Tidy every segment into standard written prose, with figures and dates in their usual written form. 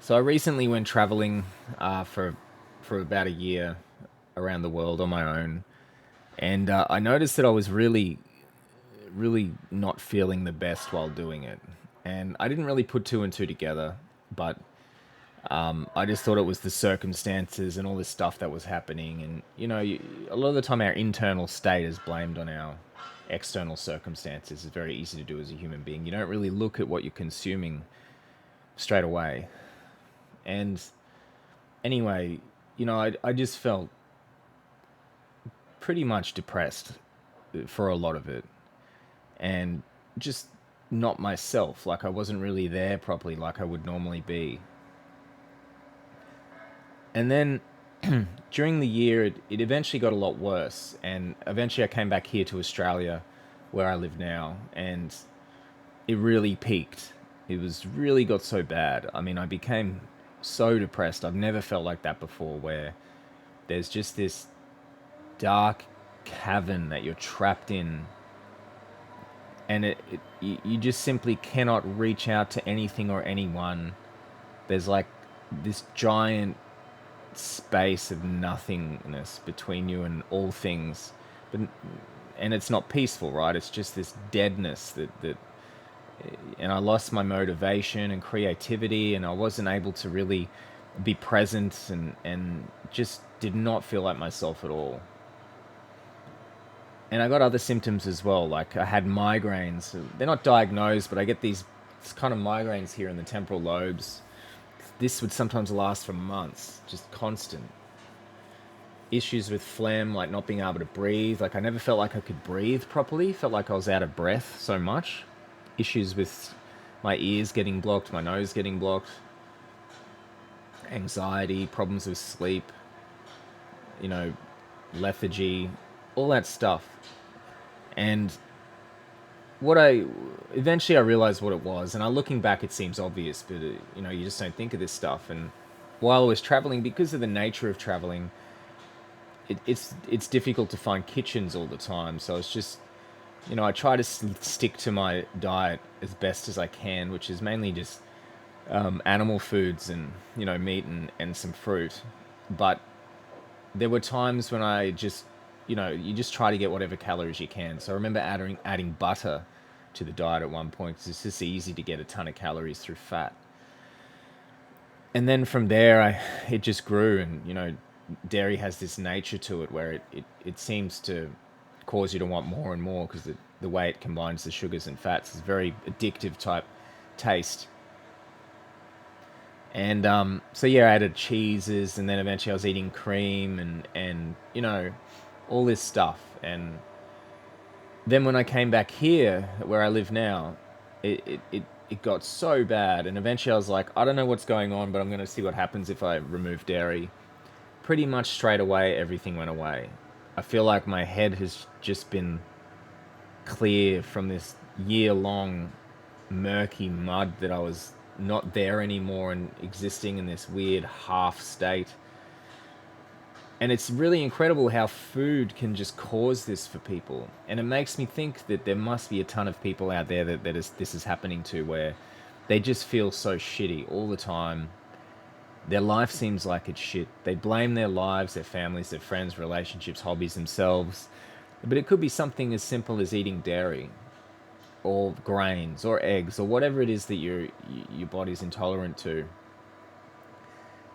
So I recently went traveling for about a year around the world on my own, and I noticed that I was really not feeling the best while doing it. And I didn't really put two and two together, but I just thought it was the circumstances and all this stuff that was happening. And a lot of the time our internal state is blamed on our external circumstances. It's very easy to do as a human being. You don't really look at what you're consuming straight away. And anyway, I just felt pretty much depressed for a lot of it and just not myself. Like I wasn't really there properly like I would normally be. And then during the year, it eventually got a lot worse. And eventually I came back here to Australia where I live now. And it really peaked. It was really got so bad. I mean, I became so depressed. I've never felt like that before, where there's just this dark cavern that you're trapped in, and you just simply cannot reach out to anything or anyone. There's like this giant space of nothingness between you and all things, but and it's not peaceful, right? It's just this deadness that and I lost my motivation and creativity, and I wasn't able to really be present, and just did not feel like myself at all. And I got other symptoms as well, like I had migraines. They're not diagnosed, but I get these kind of migraines here in the temporal lobes. This would sometimes last for months, just constant. Issues with phlegm, like not being able to breathe. Like I never felt like I could breathe properly, felt like I was out of breath so much. Issues with my ears getting blocked, my nose getting blocked, anxiety, problems with sleep, you know, lethargy, all that stuff. And what I eventually I realized what it was, and looking back, it seems obvious, but you just don't think of this stuff. And while I was traveling, because of the nature of traveling, it's difficult to find kitchens all the time. So it's just I try to stick to my diet as best as I can, which is mainly just animal foods and meat and some fruit. But there were times when I just you just try to get whatever calories you can. So I remember adding butter to the diet at one point, because it's just easy to get a ton of calories through fat. And then from there, it just grew, and dairy has this nature to it where it seems to cause you to want more and more, because the way it combines the sugars and fats is very addictive type taste. And so yeah, I added cheeses, and then eventually I was eating cream and all this stuff. And then when I came back here, where I live now, it got so bad, and eventually I was like, I don't know what's going on, but I'm going to see what happens if I remove dairy. Pretty much straight away, everything went away. I feel like my head has just been clear from this year-long murky mud that I was not there anymore and existing in this weird half state. And it's really incredible how food can just cause this for people. And it makes me think that there must be a ton of people out there this is happening to, where they just feel so shitty all the time. Their life seems like it's shit. They blame their lives, their families, their friends, relationships, hobbies, themselves. But it could be something as simple as eating dairy, or grains, or eggs, or whatever it is that your body's intolerant to.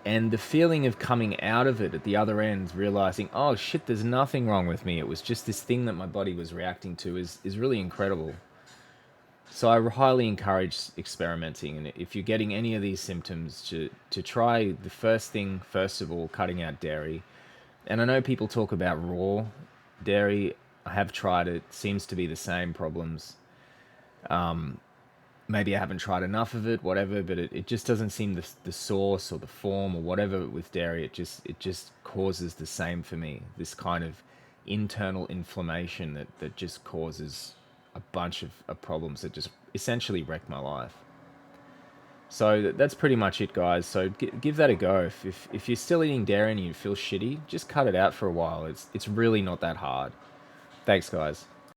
And the feeling of coming out of it at the other end, realizing, oh shit, there's nothing wrong with me. It was just this thing that my body was reacting to, is really incredible. So I highly encourage experimenting. And if you're getting any of these symptoms, to try the first thing, first of all, cutting out dairy. And I know people talk about raw dairy. I have tried it. Seems to be the same problems. Maybe I haven't tried enough of it, whatever, but it just doesn't seem the source or the form or whatever with dairy. It just causes the same for me. This kind of internal inflammation that just causes a bunch of problems that just essentially wreck my life. So that's pretty much it, guys. So give that a go. If you're still eating dairy and you feel shitty, just cut it out for a while. It's really not that hard. Thanks, guys.